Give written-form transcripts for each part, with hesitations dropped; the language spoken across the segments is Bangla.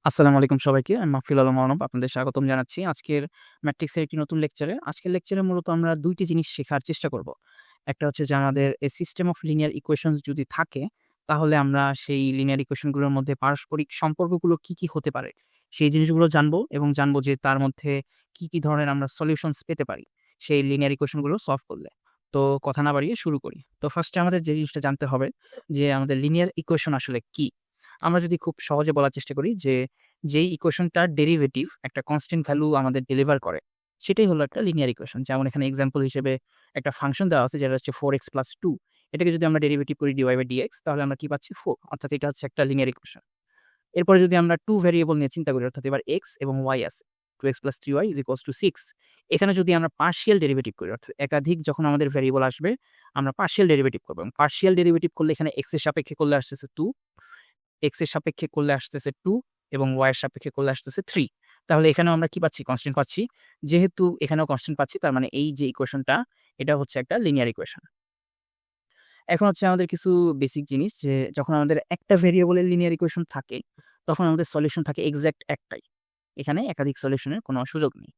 আসসালামু আলাইকুম সবাইকে। আমি মাহফিল আলম অর্ণব আপনাদের স্বাগতম জানাচ্ছি আজকের ম্যাট্রিক্সের একটি নতুন লেকচারে। আজকের লেকচারে মূলত আমরা ২ টি জিনিস শেখার চেষ্টা করব। একটা হচ্ছে যে আমাদের a system of linear equations যদি থাকে, তাহলে আমরা সেই লিনিয়ার ইকুয়েশনগুলোর মধ্যে পারস্পরিক সম্পর্কগুলো কি হতে পারে, সেই জিনিসগুলো জানবো এবং জানবো যে তার মধ্যে কি ধরনের আমরা সলিউশনস পেতে পারি, সেই লিনিয়ার ইকুয়েশনগুলো সলভ করলে। তো কথা না বাড়িয়ে শুরু করি। তো ফার্স্টে আমাদের যে জিনিসটা জানতে হবে যে আমাদের লিনিয়ার ইকুয়েশন আসলে কি? আমরা যদি খুব সহজে বলার চেষ্টা করি যে যেই ইকুয়েশনটার ডেরিভেটিভ একটা কনস্ট্যান্ট ভ্যালু আমাদের ডেলিভার করে, সেটাই হলো একটা লিনিয়ার ইকুয়েশন। যেমন এখানে এক্সাম্পল হিসেবে একটা ফাংশন দেওয়া আছে যেটা হচ্ছে 4x + 2। এটাকে যদি আমরা ডেরিভেটিভ করি dy/dx, তাহলে আমরা কি পাচ্ছি? 4, অর্থাৎ এটা হচ্ছে একটা লিনিয়ার ইকুয়েশন। এরপরে যদি আমরা 2 ভেরিয়েবল নিয়ে চিন্তা করি, অর্থাৎ এবার x এবং y আছে। 2x + 3y = 6। এখানে যদি আমরা পার্শিয়াল ডেরিভেটিভ করি, অর্থাৎ একাধিক যখন আমাদের ভেরিয়েবল আসবে, আমরা পার্শিয়াল ডেরিভেটিভ করব। এবং পার্শিয়াল ডেরিভেটিভ করলে এখানে x এর সাপেক্ষে করলে আসতেছে 2, x এর সাপেক্ষে করলে আসতেছে 2 এবং y এর সাপেক্ষে করলে আসতেছে 3। তাহলে এখানেও আমরা কি পাচ্ছি? কনস্ট্যান্ট পাচ্ছি। যেহেতু এখানেও কনস্ট্যান্ট পাচ্ছি, তার মানে এই যে ইকুয়েশনটা, এটা হচ্ছে একটা লিনিয়ার ইকুয়েশন। এখন হচ্ছে আমাদের কিছু বেসিক জিনিস যে যখন আমাদের একটা ভেরিয়েবলের লিনিয়ার ইকুয়েশন থাকে, তখন আমাদের সলিউশন থাকে এক্সাক্ট একটাই। এখানে একাধিক সলিউশনের কোনো সুযোগ নেই।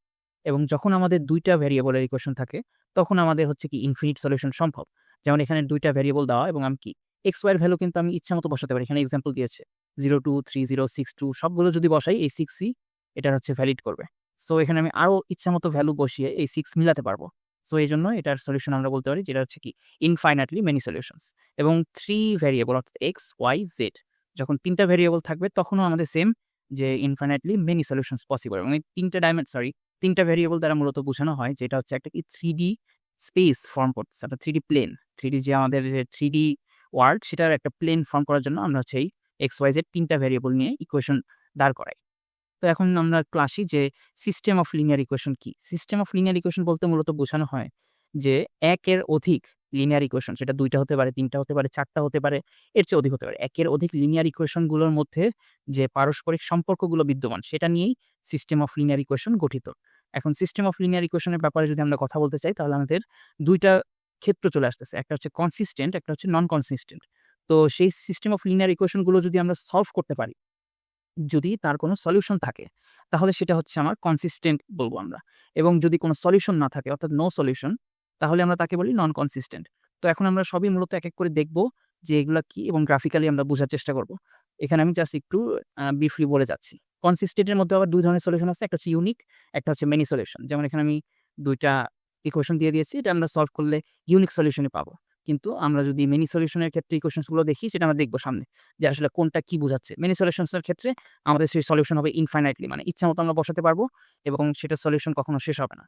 এবং যখন আমাদের ২ টা ভেরিয়েবলের ইকুয়েশন থাকে, তখন আমাদের হচ্ছে কি ইনফিনিট সলিউশন সম্ভব। যেমন এখানে ২ টা ভেরিয়েবল দেওয়া এবং আমি কি x, y এর ভ্যালু কিন্তু আমি ইচ্ছামত বসাতে পারি। এখানে এক্সাম্পল দিয়েছে 0, 2, 3, 0, 6, 2 সবগুলো যদি বসাই, এই 6ই এটার হচ্ছে ভ্যালিড করবে। সো এখানে আমি আরো ইচ্ছামত ভ্যালু বসিয়ে এই 6 মিলাতে পারবো। সো এজন্য এটার সলিউশন আমরা বলতে পারি যেটা হচ্ছে কি ইনফাইনাইটলি মেনি সলিউশনস। এবং 3 ভেরিয়েবল অর্থাৎ x, y, z, যখন ৩ টা ভেরিয়েবল থাকবে, তখনও আমাদের সেম যে ইনফাইনাইটলি মেনি সলিউশনস পসিবল। এবং এই ৩ টা ভেরিয়েবল দ্বারা মূলত বোঝানো হয় যে এটা হচ্ছে একটা কি 3D স্পেস ফর্ম করতেছে, একটা 3D প্লেন। 3D যে আমাদের যে 3D ওয়ার্ল্ড, সেটার একটা প্লেন ফর্ম করার জন্য আমরা হচ্ছে এই এক্স, ওয়াই, জেড ৩ টা ভেরিয়েবল নিয়ে ইকুয়েশন দাঁড় করাই। তো এখন আমরা একটু আসি যে সিস্টেম অফ লিনিয়ার ইকুয়েশন কি? সিস্টেম অফ লিনিয়ার ইকুয়েশন বলতে মূলত বোঝানো হয় যে ১ এর অধিক লিনিয়ার ইকুয়েশন, সেটা ২ টা হতে পারে, ৩ টা হতে পারে, ৪ টা হতে পারে, এর চেয়ে অধিক হতে পারে। ১ এর অধিক লিনিয়ার ইকুয়েশন গুলোর মধ্যে যে পারস্পরিক সম্পর্কগুলো বিদ্যমান, সেটা নিয়েই সিস্টেম অফ লিনিয়ার ইকুয়েশন গঠিত। এখন সিস্টেম অফ লিনিয়ার ইকুয়েশনের ব্যাপারে যদি আমরা কথা বলতে চাই, তাহলে আমাদের ২ টা ক্ষেত্র চলে আসতেছে। একটা হচ্ছে কনসিস্টেন্ট, একটা হচ্ছে নন কনসিস্টেন্ট। তো সেই সিস্টেম অফ লিনিয়ার ইকুয়েশন গুলো যদি আমরা সলভ করতে পারি, যদি তার কোনো সলিউশন থাকে, তাহলে সেটা হচ্ছে আমার কনসিস্টেন্ট বলব আমরা। এবং যদি কোনো সলিউশন না থাকে, অর্থাৎ নো সলিউশন, তাহলে আমরা তাকে বলি নন কনসিস্টেন্ট। তো এখন আমরা সবই মূলত এক করে দেখব যে এগুলা কি এবং গ্রাফিক্যালি আমরা বোঝার চেষ্টা করব। এখানে আমি জাস্ট একটু ব্রিফলি বলে যাচ্ছি। কনসিস্টেন্ট এর মধ্যে আবার ২ ধরনের সলিউশন আছে। একটা হচ্ছে ইউনিক, একটা হচ্ছে মেনি সলিউশন। যেমন এখানে আমি ২ টা ইকুয়েশন দিয়ে দিয়েছি। এটা আমরা সলভ করলে ইউনিক সলিউশনই পাবো। কিন্তু আমরা যদি মেনি সলিউশনের ক্ষেত্রে ইকুয়েশনস গুলো দেখি, সেটা আমরা দেখব সামনে যে আসলে কোনটা কি বোঝাচ্ছে। মেনি সলিউশনস এর ক্ষেত্রে আমাদের সেই সলিউশন হবে ইনফাইনাইটলি, মানে ইচ্ছামত আমরা বসাতে পারবো এবং সেটার সলিউশন কখনো শেষ হবে না।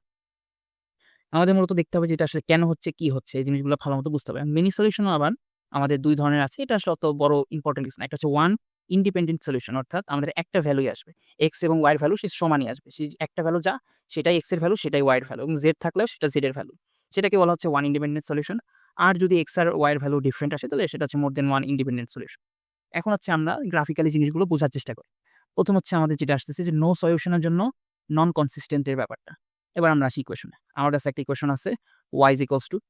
আমাদের মূলত দেখতে হবে যে এটা আসলে কেন হচ্ছে, কি হচ্ছে, এই জিনিসগুলো ভালোমতো বুঝতে হবে। মিনি সলিউশনও আবার আমাদের ২ ধরনের আছে। এটা আসলে অত বড় ইম্পোর্টেন্ট কিছু না। একটা হচ্ছে ওয়ান ইন্ডিপেন্ডেন্ট সলিউশন, অর্থাৎ আমাদের একটা ভ্যালুই আসবে। x এবং y এর ভ্যালু সে সমানই আসবে। সেই একটা ভ্যালু যা, সেটাই x এর ভ্যালু, সেটাই y এর ভ্যালু, এবং z থাকলেও সেটা z এর ভ্যালু। সেটাকে বলা হচ্ছে ওয়ান ইন্ডিপেন্ডেন্ট সলিউশন। আর যদি x আর y এর ভ্যালু ডিফারেন্ট আসে, তাহলে সেটা হচ্ছে more than one independent solution. এখন হচ্ছে আমরা গ্রাফিক্যালি জিনিসগুলো বোঝার চেষ্টা করি। ১ম হচ্ছে আমাদের যেটা আসতেছে যে নো সলিউশনের জন্য নন কনসিস্টেন্ট এর ব্যাপারটা। এবার আমরা আসি ইকুয়েশনে। আমার কাছে একটা ইকুয়েশন আছে y =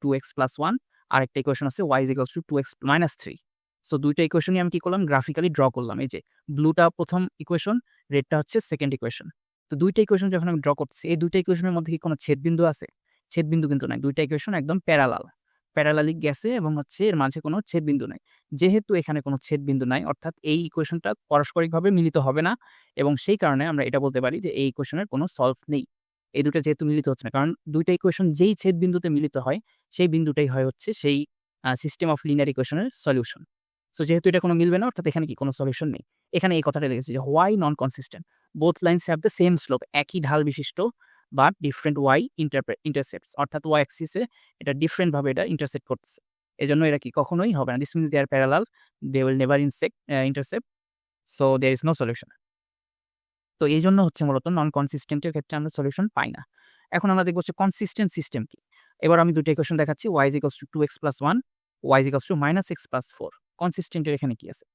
2x + 1, আরেকটা ইকুয়েশন আছে y = 2x - 3। সো ২ টা ইকুয়েশনই আমি কি করলাম? গ্রাফিক্যালি ড্র করলাম। এই যে ব্লুটা ১ম ইকুয়েশন, রেডটা হচ্ছে সেকেন্ড ইকুয়েশন। তো ২ টা ইকুয়েশন যখন আমি ড্র করতেছি, এই ২ টা ইকুয়েশনের মধ্যে কি কোনো ছেদবিন্দু আছে? ছেদবিন্দু কিন্তু নাই। ২ টা ইকুয়েশন একদম প্যারালালি গেছে এবং হচ্ছে এর মাঝে কোনো ছেদবিন্দু নাই। যেহেতু এখানে কোনো ছেদবিন্দু নাই, অর্থাৎ এই ইকুয়েশনটা পারস্পরিকভাবে মিলিত হবে না, এবং সেই কারণে আমরা এটা বলতে পারি যে এই ইকুয়েশনের কোনো সলভ নেই। এই ২ টা যেহেতু মিলিত হচ্ছে না, কারণ ২ টা ইকুয়েশন যেই ছেদবিন্দুতে মিলিত হয়, সেই বিন্দুটাই হয় হচ্ছে সেই সিস্টেম অফ লিনিয়ার ইকুয়েশনের সলিউশন। সো যেহেতু এটা কোনো মিলবে না, অর্থাৎ এখানে কি কোনো সলিউশন নেই। এখানে এই কথাটা লিখেছি যে why non consistent, both lines have the same slope, একই ঢাল বিশিষ্ট বাট ডিফারেন্ট ওয়াই ইন্টারসেপ্টস, অর্থাৎ ওয়াই অ্যাক্সিসে এটা ডিফারেন্ট ভাবে এটা ইন্টারসেক্ট করতেছে। এজন্য এরা কি কখনোই হবে না। This means they are parallel, they will never intercept, so there is no solution. তো এইজন্য হচ্ছে মূলত নন কনসিস্টেন্ট এর ক্ষেত্রে আমরা সলিউশন পাই না। এখন আমরা দেখব হচ্ছে কনসিস্টেন্ট সিস্টেম কি। এবার আমি ২ টা ইকুয়েশন দেখাচ্ছি। y = 2x + 1, y = -x + 4। Consistent এর এখানে কি আছে?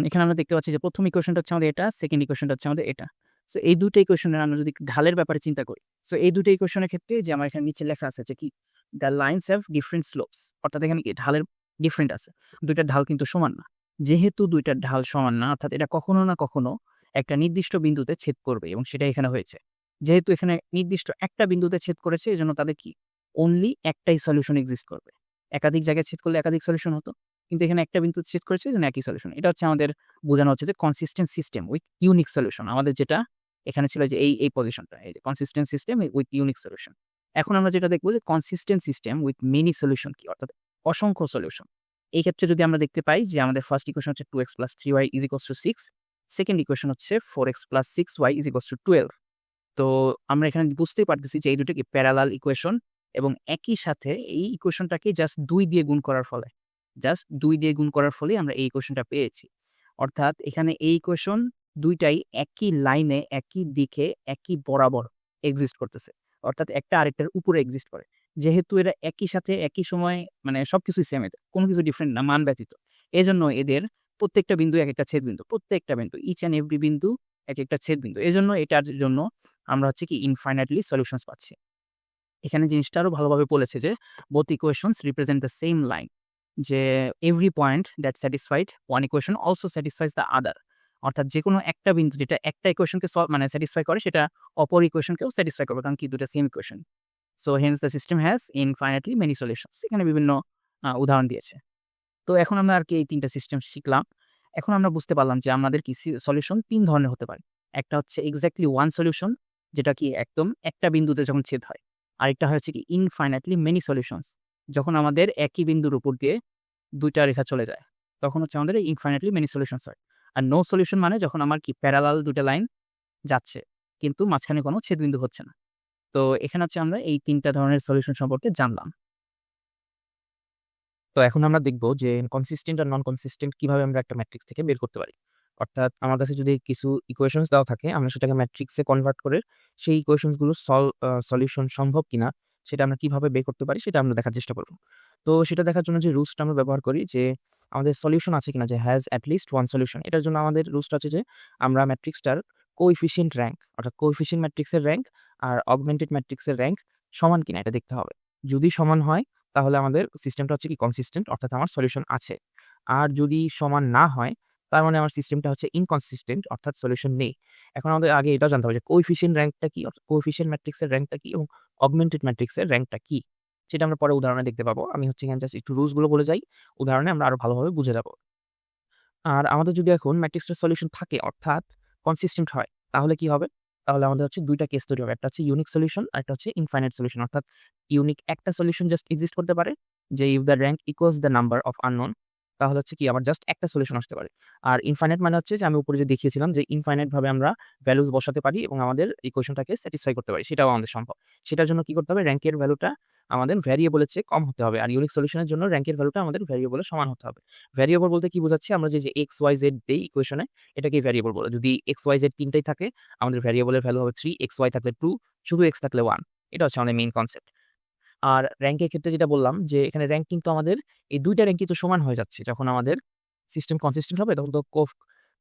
এখানে আমরা দেখতে পাচ্ছি যে ১ম ইকুয়েশনটা হচ্ছে আমাদের এটা, সেকেন্ড ইকুয়েশনটা হচ্ছে আমাদের এটা। সো এই ২ টা ইকুয়েশনের আমরা যদি একটু ঢালের ব্যাপারে চিন্তা করি। সো এই ২ টা ইকুয়েশনের ক্ষেত্রে যে আমার এখানে নিচে লেখা আছে যে কি, the lines have different slopes, অর্থাৎ এখানে কি ঢালের ডিফারেন্ট আছে। ২ টার ঢাল কিন্তু সমান না। যেহেতু ২ টার ঢাল সমান না, অর্থাৎ এটা কখনো না কখনো একটা নির্দিষ্ট বিন্দুতে ছেদ করবে এবং সেটাই এখানে হয়েছে। যেহেতু এখানে নির্দিষ্ট একটা বিন্দুতে ছেদ করেছে এজন্য তাদের কি অনলি একটাই সলিউশন এক্সিস্ট করবে। একাধিক জায়গায় ছেদ করলে একাধিক সলিউশন হতো। কিন্তু এখানে একটা বিন্দুতে ছেদ করেছে এজন্য একই সলিউশন। এটা হচ্ছে আমাদের বোঝানো হচ্ছে যে consistent system with unique solution. আমাদের যেটা এখানে ছিল যে এই পজিশনটা এই যে consistent system with unique solution. এখন আমরা যেটা দেখব যে consistent system with many solution কি অর্থাৎ অসংখ্য সলিউশন। এই ক্ষেত্রে যদি আমরা দেখতে পাই যে আমাদের ফার্স্ট ইকুয়েশন হচ্ছে 2x + 3y = 6, সেকেন্ড ইকুয়েশন হচ্ছে 4x + 6y = 12। তো আমরা এখানে বুঝতেই পারতেছি যে এই দুটো কি প্যারালাল ইকুয়েশন এবং একই সাথে এই ইকুয়েশনটাকে জাস্ট 2 দিয়ে গুণ করার ফলে আমরা এই ইকুয়েশনটা পেয়েছি। অর্থাৎ এখানে এই ইকুয়েশন দুইটাই একই লাইনে, একই দিকে, একই বরাবর এক্সিস্ট করতেছে। অর্থাৎ একটা আরেকটার উপরে এক্সিস্ট করে। যেহেতু এরা একই সাথে একই সময়ে মানে সবকিছুই সেম এদের। কোনো কিছু ডিফারেন্ট না মান ব্যতীত। এজন্য এদের প্রত্যেকটা বিন্দু একেকটা ছেদবিন্দু। প্রত্যেকটা বিন্দু ইচ অ্যান্ড এভরি বিন্দু একেকটা ছেদবিন্দু। এজন্য এটার জন্য আমরা হচ্ছে কি ইনফাইনাইটলি সলিউশনস পাচ্ছি। এখানে জিনিসটা আরো ভালোভাবে বলেছে যে both equations represent the same line, যে every point that satisfied one equation also satisfies the other। অর্থাৎ যেকোনো একটা বিন্দু যেটা একটা ইকুয়েশনকে মানে স্যাটিসফাই করে সেটা অপর ইকুয়েশনকেও স্যাটিসফাই করবে কারণ কি দুটো same equation. So hence the system has infinitely many solutions. এখানে বিভিন্ন উদাহরণ দিয়েছে। তো এখন আমরা আর কি এই ৩টা সিস্টেম শিখলাম। এখন আমরা বুঝতে পারলাম যে আমাদের কি সলিউশন ৩ ধরনের হতে পারে। একটা হচ্ছে এক্সাক্টলি ওয়ান সলিউশন, যেটা কি একদম একটা বিন্দুতে যখন ছেদ হয়। আরেকটা হচ্ছে কি ইনফাইনাইটলি মেনি সলিউশনস, যখন আমাদের একই বিন্দুর উপর দিয়ে ২টা রেখা চলে যায়, তখন হচ্ছে আমাদের ইনফাইনাইটলি মেনি সলিউশনস হয়। আর নো সলিউশন মানে যখন আমার কি প্যারালাল ২টা লাইন যাচ্ছে কিন্তু মাঝখানে কোনো ছেদবিন্দু হচ্ছে না। তো এখানে হচ্ছে আমরা এই ৩টা ধরনের সলিউশন সম্পর্কে জানলাম। তো এখন আমরা দেখব যে কনসিস্টেন্ট আর নন কনসিস্টেন্ট কিভাবে আমরা একটা ম্যাট্রিক্স থেকে বের করতে পারি। অর্থাৎ আমার কাছে যদি কিছু ইকুয়েশনস দেওয়া থাকে আমরা সেটাকে ম্যাট্রিক্সে কনভার্ট করে সেই ইকুয়েশনসগুলো সলিউশন সম্ভব কিনা সেটা আমরা কিভাবে বের করতে পারি সেটা আমরা দেখার চেষ্টা করব। তো সেটা দেখার জন্য যে রুলসটা আমরা ব্যবহার করি যে আমাদের সলিউশন আছে কিনা, যে has at least one solution, এটার জন্য আমাদের রুলসটা আছে যে আমরা ম্যাট্রিক্সটার কোএফিসিয়েন্ট র্যাঙ্ক অর্থাৎ কোএফিসিয়েন্ট ম্যাট্রিক্সের র্যাঙ্ক আর অগমেন্টেড ম্যাট্রিক্সের র্যাঙ্ক সমান কিনা এটা দেখতে হবে। যদি সমান হয় তাহলে আমাদের সিস্টেমটা হচ্ছে কি কনসিস্টেন্ট অর্থাৎ আমার সলিউশন আছে। আর যদি সমান না হয় তার মানে আমার সিস্টেমটা হচ্ছে ইনকনসিস্টেন্ট অর্থাৎ সলিউশন নেই। এখন আমাদের আগে এটাও জানতে হবে যে কোএফিসিয়েন্ট র্যাঙ্কটা কি, কোএফিসিয়েন্ট ম্যাট্রিক্সের র্যাঙ্কটা কি এবং অগমেন্টেড ম্যাট্রিক্সের র্যাঙ্কটা কি সেটা আমরা পরে উদাহরণে দেখতে পাবো। আমি হচ্ছে এখানে জাস্ট একটু রুলসগুলো বলে যাই, উদাহরণে আমরা আরো ভালোভাবে বুঝে যাবো। আর আমাদের যদি এখন ম্যাট্রিক্সটার সলিউশন থাকে অর্থাৎ কনসিস্টেন্ট হয় তাহলে কি হবে? তাহলে আমাদের হচ্ছে ২টা কেস তৈরি হবে। একটা হচ্ছে ইউনিক সলিউশন আর একটা হচ্ছে ইনফাইনাইট সলিউশন। অর্থাৎ ইউনিক একটা সলিউশন জাস্ট এক্সিস্ট করতে পারে যে if the rank equals the number of unknown, তাহলে হচ্ছে কি আমার জাস্ট একটা সলিউশন আসতে পারে। আর ইনফাইনাইট মানে হচ্ছে যে আমি উপরে যে দেখিয়েছিলাম যে ইনফাইনাইট ভাবে আমরা ভ্যালুস বসাতে পারি এবং আমাদের ইকুয়েশনটাকে স্যাটিসফাই করতে পারি, সেটাও আমাদের সম্ভব। সেটার জন্য কি করতে হবে? র‍্যাঙ্কের ভ্যালুটা আমাদের ভ্যারিয়েবলের চেয়ে কম হতে হবে। আর ইউনিক সলিউশনের জন্য র‍্যাঙ্কের ভ্যালুটা আমাদের ভ্যারিয়েবলের সমান হতে হবে। ভ্যারিয়েবল বলতে কি বোঝাচ্ছি? আমরা যে এক্স ওয়াই জেড দেই ইকুয়েশনে, এটাকেই ভ্যারিয়েবল বলে। যদি এক্স ওয়াই জেড তিনটাই থাকে আমাদের ভ্যারিয়েবলের ভ্যালু হবে 3, এক্স ওয়াই থাকলে 2, শুধু এক্স থাকলে 1। এটা হচ্ছে আমাদের মেইন কনসেপ্ট। আর র‍্যাঙ্কের ক্ষেত্রে যেটা বললাম যে এখানে র‍্যাঙ্ক কিন্তু আমাদের এই ২টা র‍্যাঙ্ক কিন্তু সমান হয়ে যাচ্ছে। যখন আমাদের সিস্টেম কনসিস্টেন্ট হবে তখন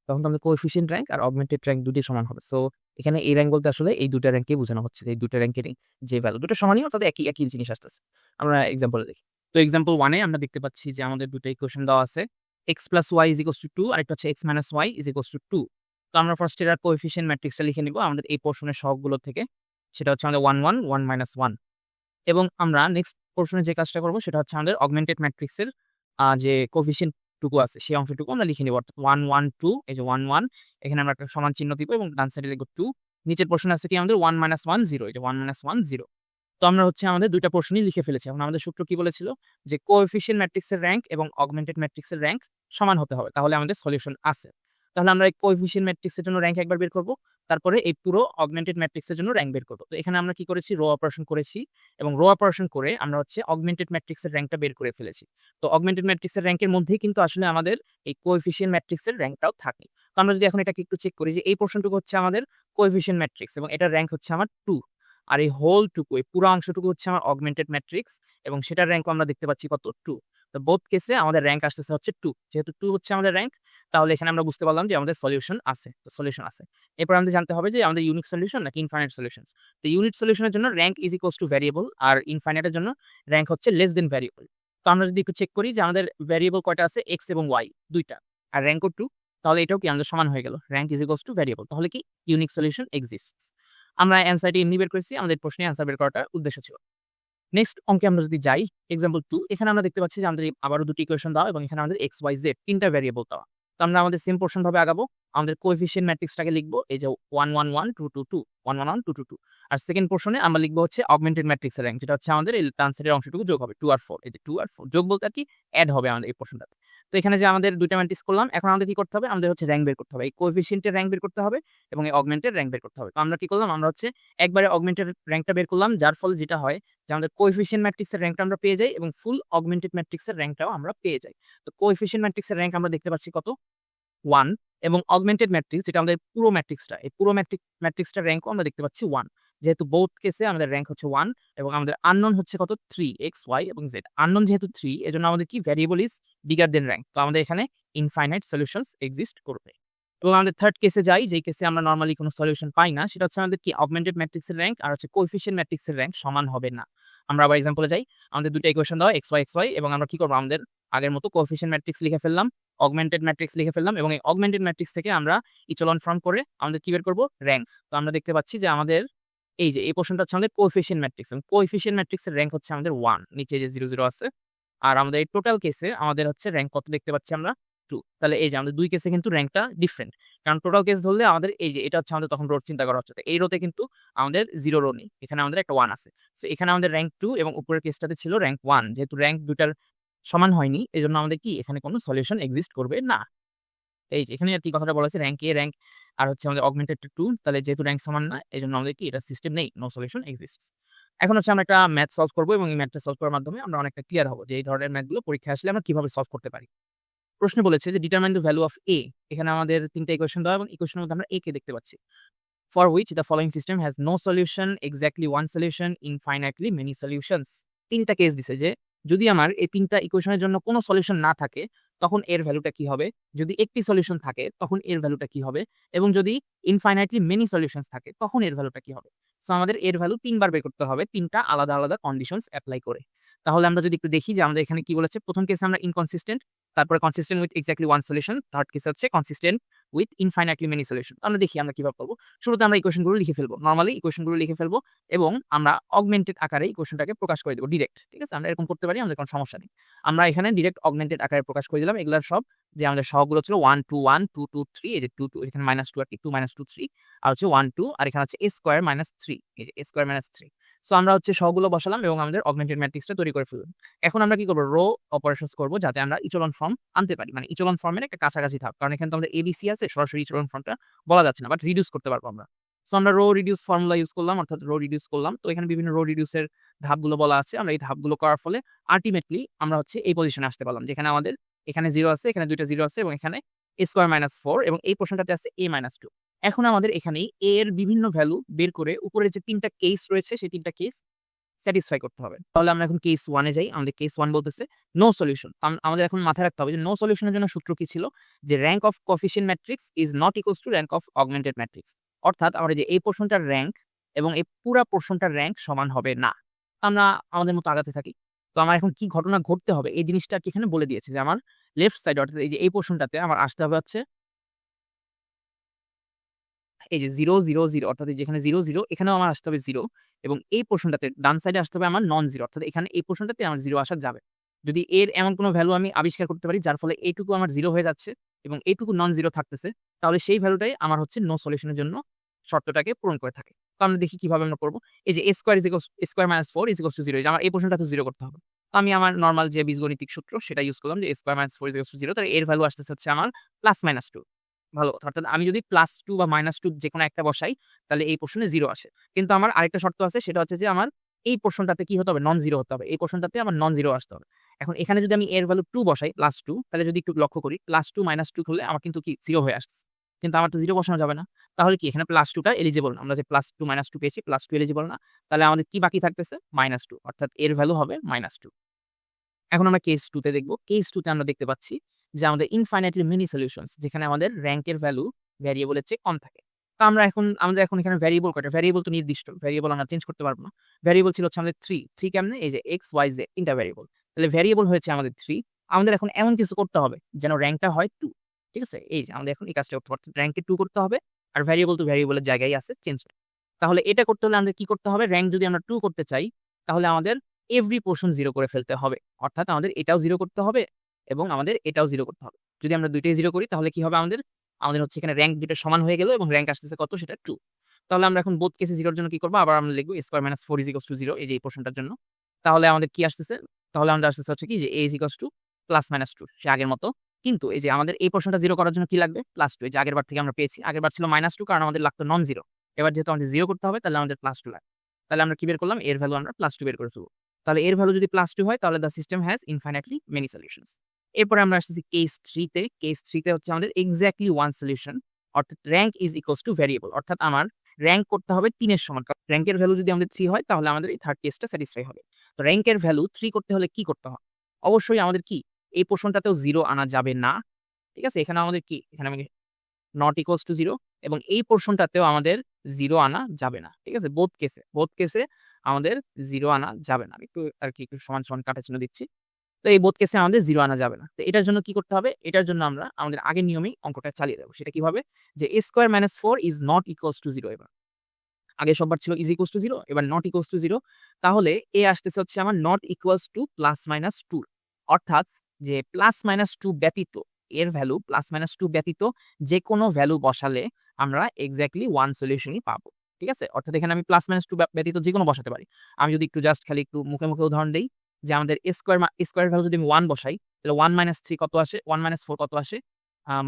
তো আমাদের কোএফিসিয়েন্ট র‍্যাঙ্ক আর অগমেন্টেড র‍্যাঙ্ক দুটোই সমান হবে। সো এখানে এই র‍্যাঙ্ক বলতে আসলে এই ২টা র‍্যাঙ্ককেই বোঝানো হচ্ছে যে এই ২টা র‍্যাঙ্কেরই যে ভ্যালু দুটো সমানই অর্থাৎ একই জিনিস আসতেছে। আমরা এক্সাম্পলে দেখি। তো এক্সাম্পল 1 এ আমরা দেখতে পাচ্ছি যে আমাদের ২টা ইকুয়েশন দেওয়া আছে। x + y = 2 আর একটা হচ্ছে x - y = 2। তো আমরা ফার্স্ট এর কোএফিসিয়েন্ট ম্যাট্রিক্সটা লিখে নিব আমাদের এই পোরশনের সহগগুলো থেকে। সেটা হচ্ছে আমাদের 1 1 1 - 1। এবং আমরা নেক্সট পোরশনে যে কাজটা করব সেটা হচ্ছে আমাদের অগমেন্টেড ম্যাট্রিক্সের যে কোএফিসিয়েন্ট টুকু আছে সেই অংশটুকু আমরা লিখে নিব। অর্থাৎ 1 1 2, এই যে 1 1, এখানে আমরা একটা সমান চিহ্ন দিব এবং ডান সাইডে লিখব 2। নিচের পোরশনে আছে কি আমাদের 1 - 1 0, এই যে 1 - 1 0। তো আমরা হচ্ছে আমাদের ২টা পোরশনই লিখে ফেলেছি। এখন আমাদের সূত্র কি বলেছিল? যে কোএফিসিয়েন্ট ম্যাট্রিক্সের র‍্যাঙ্ক এবং অগমেন্টেড ম্যাট্রিক্সের র‍্যাঙ্ক সমান হতে হবে। তাহলে আমাদের সলিউশন আছে। তাহলে আমরা এই কোএফিসিয়েন্ট ম্যাট্রিক্সের জন্য র‍্যাঙ্ক একবার বের করব। তারপরে এই পুরো অগমেন্টেড ম্যাট্রিক্সের জন্য র‍্যাঙ্ক বের করব। তো এখানে আমরা কি করেছি? রো অপারেশন করেছি এবং রো অপারেশন করে আমরা হচ্ছে অগমেন্টেড ম্যাট্রিক্সের র‍্যাঙ্কটা বের করে ফেলেছি। তো অগমেন্টেড ম্যাট্রিক্সের র‍্যাঙ্কের মধ্যেই কিন্তু আসলে আমাদের এই কোএফিসিয়েন্ট ম্যাট্রিক্সের র‍্যাঙ্কটাও থাকে। তো আমরা যদি এখন এটাকে একটু চেক করি যে এই পোরশনটুকু হচ্ছে আমাদের কোএফিসিয়েন্ট ম্যাট্রিক্স এবং এটার র‍্যাঙ্ক হচ্ছে আমার 2। আর এই হোল টুকু, এই পুরো অংশটুকু হচ্ছে আমার অগমেন্টেড ম্যাট্রিক্স এবং সেটার র‍্যাঙ্কও আমরা দেখতে পাচ্ছি কত? 2। তো বোথ কেসে আমাদের র‍্যাঙ্ক আসতেছে হচ্ছে 2। যেহেতু 2 হচ্ছে আমাদের র‍্যাঙ্ক, তাহলে এখানে আমরা বুঝতে পারলাম যে আমাদের সলিউশন আছে। তো সলিউশন আছে। এরপর আমাদের জানতে হবে যে আমাদের ইউনিক সলিউশন নাকি ইনফাইনাইট সলিউশনস। তো ইউনিট সলিউশনের জন্য র‍্যাঙ্ক ভ্যারিয়েবল আর ইনফাইনাইটের জন্য র‍্যাঙ্ক হচ্ছে লেস দেন ভ্যারিয়েবল। তো আমরা যদি একটু চেক করি যে আমাদের ভ্যারিয়েবল কয়টা আছে? x এবং y ২টা আর র‍্যাঙ্কও 2। তাহলে এটাও কি আমাদের সমান হয়ে গেল, rank is equals to variable. তাহলে কি ইউনিক সলিউশন এক্সিস্টস। আমরা অ্যান্সারটি এমনি বের করেছি, আমাদের প্রশ্নে অ্যান্সার বের করাটার উদ্দেশ্য ছিল। নেক্সট অঙ্কে আমরা যদি যাই, এক্সাম্পল 2, এখানে আমরা দেখতে পাচ্ছি যে আমাদের আবারও দুটি ইকুয়েশন দেওয়া এবং এখানে আমাদের এক্স ওয়াই জেড তিনটা ভ্যারিয়েবল দেওয়া। তো আমরা আমাদের সেম পোর্শন ভাবে আগাবো। আমাদের কোএফিশিয়েন্ট ম্যাট্রিক্সটাকে লিখবো এই যে 1 1 1 2 2 2 1 1 1 2 2 2। আর সেকেন্ড পোর্শনে আমরা লিখবো হচ্ছে অগমেন্টেড ম্যাট্রিক্সের র্যাঙ্ক, যেটা হচ্ছে আমাদের এই ডান সাইডের অংশটুকু যোগ হবে 2 আর 4। এই যে 2 আর 4 যোগ বলতে আর কি অ্যাড হবে আমাদের এই পোর্শনটাতে। তো এখানে যে আমাদের দুইটা ম্যাট্রিক্স করলাম, এখন আমাদের কি করতে হবে, আমাদের হচ্ছে র্যাঙ্ক বের করতে হবে। এই কোএফিশিয়েন্টের র্যাঙ্ক বের করতে হবে এবং এই অগমেন্টেড র্যাঙ্ক বের করতে হবে। তো আমরা কি করলাম, আমরা হচ্ছে একবারে অগমেন্টেড র্যাঙ্কটা বের করলাম, যার ফলে যেটা হয় যে আমাদের কোএফিশিয়েন্ট ম্যাট্রিক্সের র্যাঙ্কটা আমরা পেয়ে যাই এবং ফুল অগমেন্টেড ম্যাট্রিক্সের র্যাঙ্কটাও আমরা পেয়ে যাই। তো কোএফিশিয়েন্ট ম্যাট্রিক্সের র্যাঙ্ক আমরা দেখতে পাচ্ছি কত, 1, এবং অগমেন্টেড ম্যাট্রিক্স যেটা আমাদের পুরো ম্যাট্রিক্সটা, এই পুরো ম্যাট্রিক্সটার র্যাঙ্কও আমরা দেখতে পাচ্ছি 1। যেহেতু বোথ কেসে আমাদের র্যাঙ্ক হচ্ছে 1 এবং আমাদের আননোন হচ্ছে কত 3 এক্স ওয়াই এবং জেড। আননোন যেহেতু 3, এজন্য আমাদের কি variable is bigger then rank. তো আমাদের এখানে ইনফাইনাইট সলিউশনস এক্সিস্ট করবে। এবং আমাদের থার্ড কেসে যাই, যেই কেসে আমরা নরমালি কোনো সলিউশন পাই না, সেটা হচ্ছে আমাদের কি অগমেন্টেড ম্যাট্রিক্সের র্যাঙ্ক আর হচ্ছে কোএফিশিয়েন্ট ম্যাট্রিক্সের র্যাঙ্ক সমান হবে না। আমরা আবার এক্সাম্পলে যাই, আমাদের দুটো ইকুয়েশন দেওয়া এক্স ওয়াই এবং আমরা কি করবো, আমাদের আগের মতো কোএফিশিয়েন্ট ম্যাট্রিক্স লিখে ফেললাম, অগমেন্টেড ম্যাট্রিক্স লিখে ফেললাম এবং এই অগমেন্টেড ম্যাট্রিক্স থেকে আমরা ইচেলন ফর্ম করে আমাদের কি বের করবো, র্যাঙ্ক। তো আমরা দেখতে পাচ্ছি যে আমাদের এই যে এই পোর্শনটা হচ্ছে আমাদের কোএফিশিয়েন্ট ম্যাট্রিক্স এবং কোএফিশিয়েন্ট ম্যাট্রিক্সের র্যাঙ্ক হচ্ছে আমাদের 1, নিচে যে 0 0 আছে। আর আমাদের এই টোটাল কেসে আমাদের হচ্ছে র্যাঙ্ক কত দেখতে পাচ্ছি আমরা, 2। তাহলে এই যে আমাদের দুই কেসে কিন্তু র্যাঙ্কটা ডিফারেন্ট, কারণ টোটাল কেস ধরলে আমাদের এই যে এটা হচ্ছে আমাদের তখন রো চিন্তা করা হচ্ছে, তো এই রোতে কিন্তু আমাদের 0 রো নেই, এখানে আমাদের একটা 1 আছে। সো এখানে আমাদের র্যাঙ্ক 2 এবং উপরের কেসটাতে ছিল র্যাঙ্ক 1। যেহেতু র্যাঙ্ক দুটার সমান হয়নি, এজন্য আমাদের কি এখানে কোনো সলিউশন এক্সিস্ট করবে না। এই যে এখানে আর কি কথাটা বলা আছে, র্যাঙ্ক এ র্যাঙ্ক আর হচ্ছে আমাদের অগমেন্টেড টু 2, তাহলে যেহেতু র্যাঙ্ক সমান না, এজন্য আমাদের কি এটা সিস্টেম নেই, নো সলিউশন এক্সিস্টস। এখন হচ্ছে আমরা একটা ম্যাথ সলভ করবো এবং এই ম্যাথটা সলভ করার মাধ্যমে আমরা অনেকটা ক্লিয়ার হবো যে এই ধরনের ম্যাথগুলো পরীক্ষায় আসলে আমরা কিভাবে সলভ করতে পারি। প্রশ্নে বলেছে যে ডিটারমাইন দ্য ভ্যালু অফ এ। এখানে আমাদের তিনটা ইকুয়েশন দেওয়া এবং ইকুয়েশনের মধ্যে আমরা এ কে দেখতে পাচ্ছি। For which the following system has no solution, exactly one solution, infinitely many solutions. তিনটা কেস দিছে যে যদি আমার এই তিনটা ইকুয়েশনের জন্য কোনো সলিউশন না থাকে তখন এর ভ্যালুটা কি হবে, যদি একটি সলিউশন থাকে তখন এর ভ্যালুটা কি হবে, এবং যদি ইনফাইনাইটলি মেনি সলিউশনস থাকে তখন এর ভ্যালুটা কি হবে। সো আমাদের এর ভ্যালু তিনবার বের করতে হবে, তিনটা আলাদা আলাদা কন্ডিশনস অ্যাপ্লাই করে। তাহলে আমরা যদি একটু দেখি যে আমাদের এখানে কি বলেছে, প্রথম কেসে আমরা ইনকনসিস্টেন্ট, তারপরে consistent with exactly one solution, third case হচ্ছে consistent with infinitely many solution. আমরা দেখি আমরা কিভাবে করবো। শুরুতে আমরা ইকুয়েশনগুলো লিখে ফেলবো, নরমালি ইকুয়েশনগুলো লিখে ফেলবো এবং আমরা অগমেন্টেড আকারে ইকুয়েশনটাকে প্রকাশ করে দেবো ডিরেক্ট। ঠিক আছে, আমরা এরকম করতে পারি, আমাদের কোনো সমস্যা নেই। আমরা এখানে ডিরেক্ট অগমেন্টেড আকারে প্রকাশ করে দিলাম। এগুলার সব যে আমাদের সহগুলো ছিল 1 2 1 2 2 3, এই যে 2 2 এখানে -2 আর কি 2 -2 3, আর হচ্ছে 1 2, আর এখানে হচ্ছে a স্কয়ার -3, এই যে a স্কয়ার -3। সো আমরা হচ্ছে সহগুলো বসালাম এবং আমাদের অগমেন্টেড ম্যাট্রিক্সটা তৈরি করে ফেললাম। এখন আমরা কি করবো, রো অপারেশনস করবো যাতে আমরা ইচেলন ফর্ম আনতে পারি, মানে ইচেলন ফর্মের একটা কাছাকাছি থাক, কারণ এখানে তো আমাদের এবিসি আছে, সরাসরি ইচেলন ফর্মটা বলা যাচ্ছে না, বাট রিডিউস করতে পারবো আমরা। সো আমরা রো রিডিউস ফর্মুলা ইউজ করলাম, অর্থাৎ রো রিডিউস করলাম। তো এখানে বিভিন্ন রো রিডিউসের ধাপগুলো বলা আছে, আমরা এই ধাপগুলো করার ফলে আলটিমেটলি আমরা হচ্ছে এই পজিশনে আসতে পারলাম, যেখানে আমাদের এখানে 0 আছে, এখানে দুইটা 0 আছে এবং এখানে a স্কয়ার -4 এবং এই পোর্শনটাতে আছে a -2। এখন আমাদের এখানেই a এর বিভিন্ন ভ্যালু বের করে উপরে যে তিনটা কেস রয়েছে সেই তিনটা কেস স্যাটিসফাই করতে হবে। তাহলে আমরা এখন কেস 1 এ যাই। আমাদের কেস 1 বলতেছে নো সলিউশন। আমাদের এখন মাথায় রাখতে হবে যে নো সলিউশনের জন্য সূত্র কি ছিল, যে rank of coefficient matrix is not equals to rank of augmented matrix. অর্থাৎ আমরা যে এই পোর্শনটার র‍্যাঙ্ক এবং এই পুরা পোর্শনটার র‍্যাঙ্ক সমান হবে না। আমরা আমাদের মতো আগাতে থাকি। তো আমার এখন কি ঘটনা ঘটতে হবে এই জিনিসটা কি এখানে বলে দিয়েছে, যে আমার লেফট সাইড অর্থাৎ এই যে এই পোর্শনটাতে আমার আসতে হবে হচ্ছে এই যে 0 0 0, অর্থাৎ যেখানে 0 0 এখানেও আমার আসতে হবে 0 এবং এই পোর্শনটাতে ডান সাইডে আসতে হবে আমার নন 0, অর্থাৎ এখানে এই পোর্শনটাতে আমার 0 আসা যাবে। যদি এর এমন কোনো ভ্যালু আমি আবিষ্কার করতে পারি যার ফলে এইটুকু আমার 0 হয়ে যাচ্ছে এবং এইটুকু নন 0 থাকতেছে, তাহলে সেই ভ্যালুটাই আমার হচ্ছে নো সলিউশনের জন্য শর্তটাকে পূরণ করে থাকে। তো আমরা দেখি কিভাবে আমরা করব। এই যে a স্কয়ার -4 = 0, এই যে আমার এই পোর্শনটা তো 0 করতে হবে। তো আমি আমার নরমাল যে বীজগণিতিক সূত্র সেটা ইউজ করলাম, যে a স্কয়ার -4 = 0, তাহলে এর ভ্যালু আসতেছে হচ্ছে আমার +-2। ভালো কথা, অর্থাৎ আমি যদি +2 বা -2 যেকোনো একটা বসাই তাহলে এই পোর্শনে 0 আসে। কিন্তু আমার আরেকটা শর্ত আছে, সেটা হচ্ছে যে আমার এই পোর্শনটাতে কি হতে হবে, নন 0 হতে হবে। এই পোর্শনটাতে আমার নন 0 আসতে হবে। এখন এখানে যদি আমি এর ভ্যালু 2 বসাই, +2, তাহলে যদি একটু লক্ষ্য করি +2 -2 হলে আমার কিন্তু কি 0 হয়ে আসছে। কিন্তু আমার তো 0 বসানো যাবে না। তাহলে কি এখানে +2 টা এলিজিবল না। আমরা যে +2 -2 পেয়েছি, +2 এলিজিবল না। তাহলে আমাদের কি বাকি থাকতেছে, -2, অর্থাৎ এর ভ্যালু হবে -2। এখন আমরা কেস 2 তে দেখব। কেস 2 তে আমরা দেখতে পাচ্ছি যে আমাদের ইনফাইনাইটলি মেনি সলিউশনস, যেখানে আমাদের র‍্যাঙ্কের ভ্যালু ভ্যারিয়েবলের চেয়ে কম থাকে। তো আমাদের এখন এখানে ভ্যারিয়েবল কয়টা, ভ্যারিয়েবল তো নির্দিষ্ট, ভ্যারিয়েবল আমরা চেঞ্জ করতে পারবো না। ভ্যারিয়েবল ছিল হচ্ছে আমাদের 3 কেমনে, এই যে x y z তিনটা ভ্যারিয়েবল, তাহলে ভ্যারিয়েবল হয়েছে আমাদের 3। আমাদের এখন এমন কিছু করতে হবে যেন র‍্যাঙ্কটা হয় 2। ঠিক আছে? এই যে আমাদের এখন এই কাজটা করতে হবে। অর্থাৎ র‍্যাংকে 2 করতে হবে আর ভ্যারিয়েবল টু ভ্যারিয়েবলের জায়গায় আছে চেঞ্জ। তাহলে এটা করতে হলে আমাদের কি করতে হবে? র‍্যাংক যদি আমরা 2 করতে চাই তাহলে আমাদের এভরি পোরশন 0 করে ফেলতে হবে। অর্থাৎ আমাদের এটাও 0 করতে হবে এবং আমাদের এটাও 0 করতে হবে। যদি আমরা দুইটাই 0 করি তাহলে কি হবে আমাদের? আমাদের হচ্ছে এখানে র‍্যাংক দুইটা সমান হয়ে গেল এবং র‍্যাংক আসতেছে কত? সেটা 2। তাহলে আমরা এখন বোথ কেসে 0 এর জন্য কি করব? আবার আমরা লিখব a স্কয়ার মাইনাস 4 0 এই যে এই পোরশনটার জন্য। তাহলে আমাদের কি আসতেছে? তাহলে আমাদের আসতেছে হচ্ছে কি যে a প্লাস মাইনাস 2 সে আগের মতো। কিন্তু এই যে আমাদের এই পোরশনটা 0 করার জন্য কি লাগবে? +2 এই যে আগেরবার থেকে আমরা পেয়েছি। আগেরবার ছিল -2 কারণ আমাদের লাগতো নন 0। এবার যেহেতু আমাদের 0 করতে হবে তাহলে আমাদের +2 লাগবে। তাহলে আমরা কি বের করলাম? এর ভ্যালু আমরা +2 বের করে ফেলব। তাহলে এর ভ্যালু যদি +2 হয় তাহলে the system has infinitely many solutions। এরপরে আমরা আসতেছি কেস 3 তে। কেস 3 তে হচ্ছে আমাদের এক্সাক্টলি ওয়ান সলিউশন অর্থাৎ rank is equals to variable. অর্থাৎ আমার র‍্যাংক করতে হবে 3 এর সমান। কারণ র‍্যাংকের ভ্যালু যদি আমাদের 3 হয় তাহলে আমাদের এই থার্ড কেসটা স্যাটিসফাই হবে। তো র‍্যাংকের ভ্যালু 3 করতে হলে কি করতে হবে? অবশ্যই আমাদের কি এই পোরশনটাতেও 0 আনা যাবে না। ঠিক আছে? এখানে আমাদের কি? এখানে আমি নট ইকুয়ালস টু 0 এবং এই পোরশনটাতেও আমাদের 0 আনা যাবে না। ঠিক আছে? বোথ কেসে আমাদের 0 আনা যাবে না। আমি একটু আরকি একটু সমান, সমান কাটা চিহ্ন দিচ্ছি। তো এই বোথ কেসে আমাদের 0 আনা যাবে না। তো এটার জন্য কি করতে হবে? এটার জন্য আমরা আমাদের আগের নিয়মেই অঙ্কটা চালিয়ে দেব। সেটা কিভাবে? যে a square minus 4 is not equals to 0 এবার। আগে সববার ছিল ইজ ইকুয়ালস টু 0 এবার নট ইকুয়ালস টু 0 তাহলে a আসতেছে হচ্ছে আমার not equals to plus minus 2 অর্থাৎ যে প্লাস মাইনাস 2 ব্যতীত এর ভ্যালু প্লাস মাইনাস 2 ব্যতীত যেকোনো ভ্যালু বসালে আমরা এক্সাক্টলি ওয়ান সলিউশনই পাবো। ঠিক আছে? অর্থাৎ এখানে আমি প্লাস মাইনাস 2 ব্যতীত যেকোনো বসাতে পারি। আমি যদি একটু জাস্ট খালি একটু মুখে, মুখে উদাহরণ দেই যে আমাদের স্কয়ার ভ্যালু যদি আমি 1 বসাই তাহলে 1 মাইনাস 3 কত আসে? 1 মাইনাস 4 কত আসে?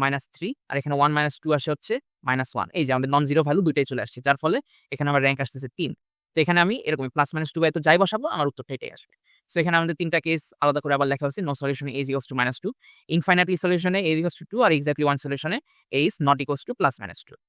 -3 আর এখানে 1 মাইনাস 2 আসে হচ্ছে -1 এই যে আমাদের নন জিরো ভ্যালু দুইটাই চলে আসছে। যার ফলে এখানে আমার র‍্যাংক আসতেছে 3। তো এখানে আমি এরকমই প্লাস মাইনাস 2 ব্যতীত যাই বসাবো আমার উত্তরটা এটাই আসবে। সো এখানে আমাদের 3 টা কেস আলাদা করে আবার লেখা হয়েছে। No solution a is equals to -2, infinitely সলিউশনে a is equals to 2 আর এক্সাক্টলি ওয়ান সলিউশনে a is not equals to +-2